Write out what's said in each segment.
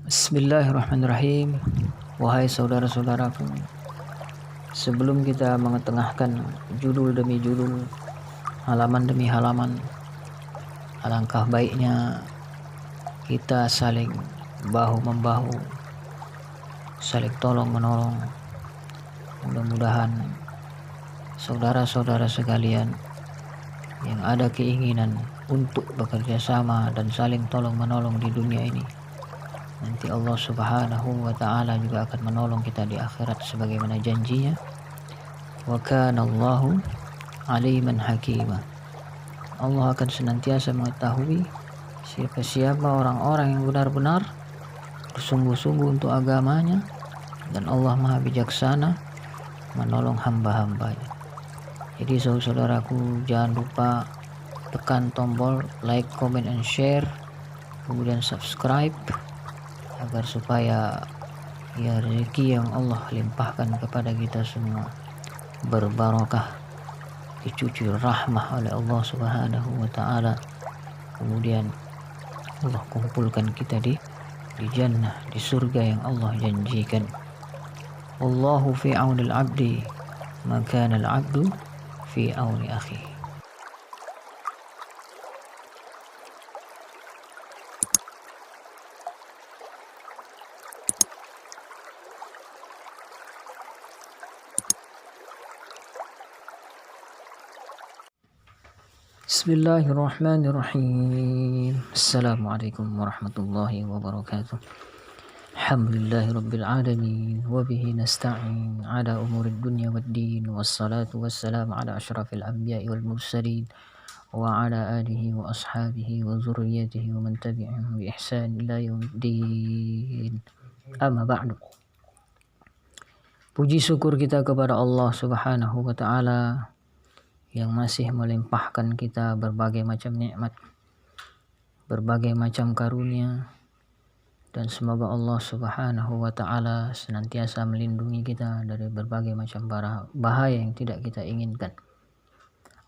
Bismillahirrahmanirrahim. Wahai saudara-saudaraku, sebelum kita mengetengahkan judul demi judul, halaman demi halaman, alangkah baiknya kita saling bahu-membahu, saling tolong-menolong. Mudah-mudahan saudara-saudara sekalian yang ada keinginan untuk bekerja sama dan saling tolong-menolong di dunia ini, nanti Allah Subhanahu wa ta'ala juga akan menolong kita di akhirat sebagaimana janjinya. Wa kana Allahu aliman hakima. Allah akan senantiasa mengetahui siapa-siapa orang-orang yang benar-benar bersungguh-sungguh untuk agamanya, dan Allah Maha Bijaksana menolong hamba-hambanya. Jadi saudaraku, jangan lupa tekan tombol like, comment, and share, kemudian subscribe, agar supaya rezeki yang Allah limpahkan kepada kita semua berbarokah, dicucur rahmah oleh Allah Subhanahu wa ta'ala. Kemudian Allah kumpulkan kita di jannah, di surga yang Allah janjikan. Allahu fi aunil abdi ma kana al-abdu fi auni akhi. Bismillahirrahmanirrahim. Assalamualaikum warahmatullahi wabarakatuh. Alhamdulillahi rabbil alamin, wa bihi nasta'in ala umurid dunya waddin, wassalatu wassalamu ala ashrafil anbiya'i wal mursalin wa ala alihi wa ashabihi wa zurriyatihi wa man tabi'ahum bi ihsan ila yaumiddin. Amma ba'du. Puji syukur kita kepada Allah Subhanahu wa ta'ala yang masih melimpahkan kita berbagai macam nikmat, berbagai macam karunia, dan semoga Allah Subhanahu wa ta'ala senantiasa melindungi kita dari berbagai macam bahaya yang tidak kita inginkan.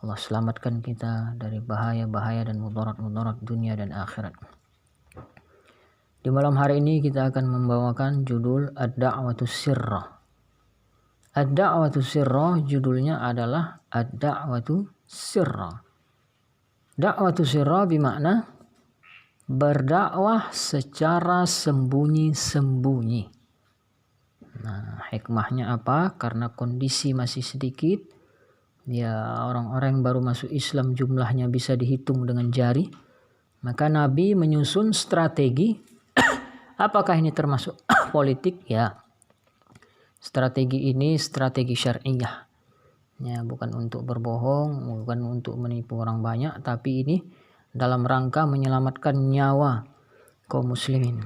Allah selamatkan kita dari bahaya-bahaya dan mudarat-mudarat dunia dan akhirat. Di malam hari ini kita akan membawakan judul Ad-Da'watus Sirrah. Ad-Da'watu Sirrah judulnya adalah Ad-Da'watu Sirrah. Da'watu Sirrah bermakna berdakwah secara sembunyi-sembunyi. Nah, hikmahnya apa? Karena kondisi masih sedikit, ya orang-orang yang baru masuk Islam jumlahnya bisa dihitung dengan jari. Maka Nabi menyusun strategi. Apakah ini termasuk politik? Ya. Strategi ini strategi syar'iyah. Ya, bukan untuk berbohong, bukan untuk menipu orang banyak, tapi ini dalam rangka menyelamatkan nyawa kaum muslimin.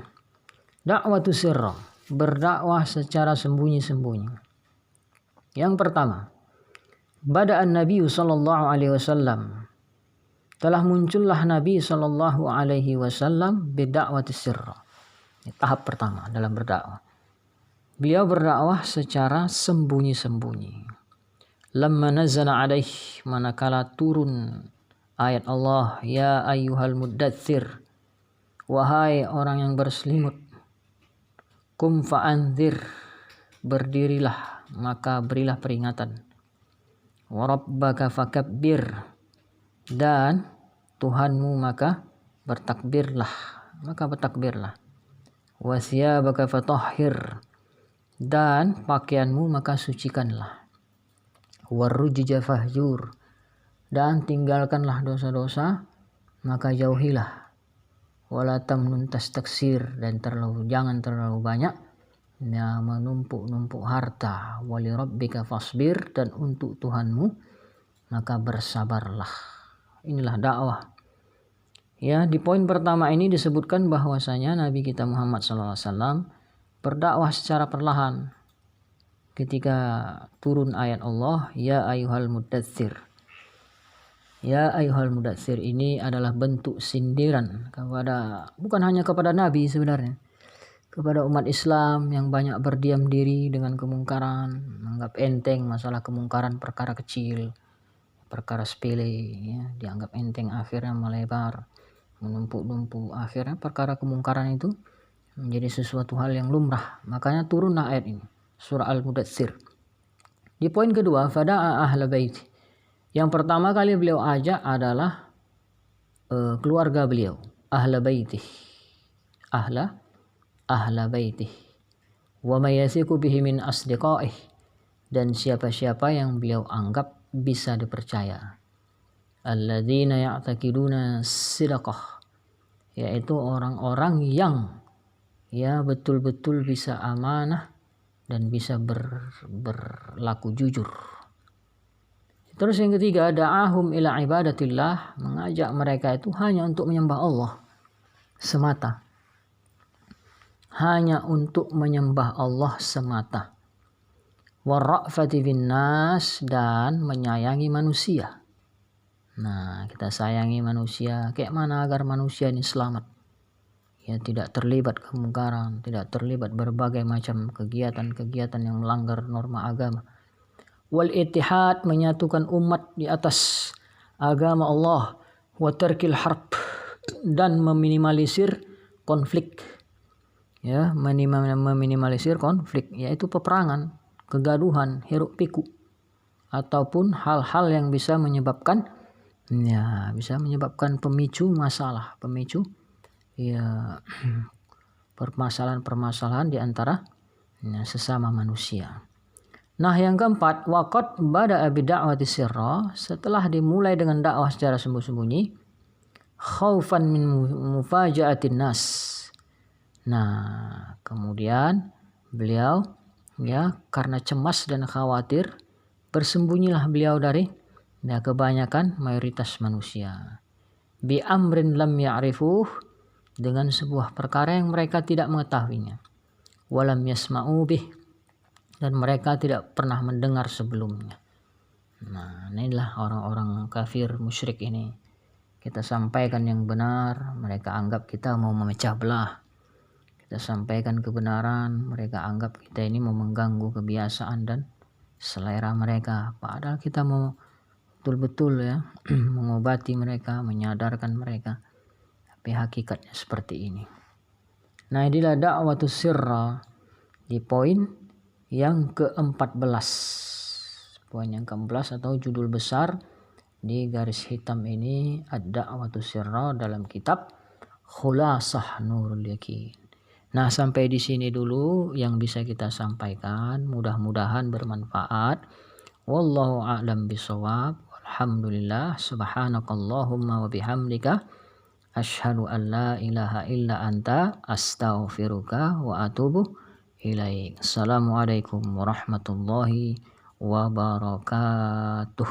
Da'watu sirrah, berdakwah secara sembunyi-sembunyi. Yang pertama, bada'an Nabi sallallahu alaihi wasallam. Telah muncullah Nabi sallallahu alaihi wasallam bida'wati sirrah. Tahap pertama dalam berdakwah. Beliau berdakwah secara sembunyi-sembunyi. Lamma nazala alaih, manakala turun ayat Allah, ya ayyuhal muddatsir, wahai orang yang berselimut, kum fa'anzir, berdirilah maka berilah peringatan, wa rabbaka fakabbir, dan Tuhanmu maka bertakbirlah, wa thiyabaka fatahhir, dan pakaianmu maka sucikanlah, warrujja fahjur, dan tinggalkanlah dosa-dosa maka jauhilah, wala tamnun tastaksir, dan jangan terlalu banyak ya menumpuk-numpuk harta, wali rabbika fasbir, dan untuk Tuhanmu maka bersabarlah. Inilah dakwah. Ya, di poin pertama ini disebutkan bahwasanya Nabi kita Muhammad SAW berdakwah secara perlahan. Ketika turun ayat Allah, ya ayyuhal muddatsir. Ya ayyuhal muddatsir ini adalah bentuk sindiran kepada, bukan hanya kepada Nabi sebenarnya, kepada umat Islam yang banyak berdiam diri dengan kemungkaran, menganggap enteng masalah kemungkaran, perkara kecil, perkara sepele, ya, dianggap enteng, akhirnya melebar, menumpuk-numpuk, akhirnya perkara kemungkaran itu menjadi sesuatu hal yang lumrah. Makanya turunlah ayat ini, surah Al-Mudatsir. Di poin kedua, fada'a ahla bait. Yang pertama kali beliau ajak adalah keluarga beliau, ahla baitih. Ahla baitih. Wa may yathiqu bihi min asdiqaih, dan siapa-siapa yang beliau anggap bisa dipercaya. Alladzina ya'taqiduna sidaqah, yaitu orang-orang yang betul-betul bisa amanah dan bisa berlaku jujur. Terus yang ketiga, da'ahum ila ibadatillah, mengajak mereka itu hanya untuk menyembah Allah semata. Hanya untuk menyembah Allah semata. Warra'fati bin nas, dan menyayangi manusia. Nah, kita sayangi manusia, kayak mana agar manusia ini selamat? Ya, tidak terlibat kemungkaran, tidak terlibat berbagai macam kegiatan-kegiatan yang melanggar norma agama. Wal ittihad, menyatukan umat di atas agama Allah. Wa tarkil harb, dan meminimalisir konflik. Ya, meminimalisir konflik, yaitu peperangan, kegaduhan, hiruk pikuk, ataupun hal-hal yang bisa menyebabkan pemicu masalah, permasalahan-permasalahan di antara sesama manusia. Nah, yang keempat, waqad bada'a bid'awati sirra, setelah dimulai dengan dakwah secara sembunyi-sembunyi, khaufan min mufaja'atin nas. Nah, kemudian beliau karena cemas dan khawatir, bersembunyilah beliau dari kebanyakan mayoritas manusia. Bi amrin lam ya'rifuh, dengan sebuah perkara yang mereka tidak mengetahuinya. Walam yasma'u bih, dan mereka tidak pernah mendengar sebelumnya. Nah, inilah orang-orang kafir musyrik ini. Kita sampaikan yang benar, mereka anggap kita mau memecah belah. Kita sampaikan kebenaran, mereka anggap kita ini mau mengganggu kebiasaan dan selera mereka. Padahal kita mau betul-betul mengobati mereka, menyadarkan mereka. Tapi hakikatnya seperti ini. Nah, inilah da'watus sirra di poin yang ke-14. Poin yang ke-14 atau judul besar di garis hitam ini, ad-da'watus sirra, dalam kitab Khulasah Nurul Yakin. Nah, sampai di sini dulu yang bisa kita sampaikan. Mudah-mudahan bermanfaat. Wallahu a'lam bishawab. Alhamdulillah. Subhanakallahumma wa bihamdika, asyhadu an la ilaha illa anta, astaghfiruka wa atubu ilaik. Assalamualaikum warahmatullahi wabarakatuh.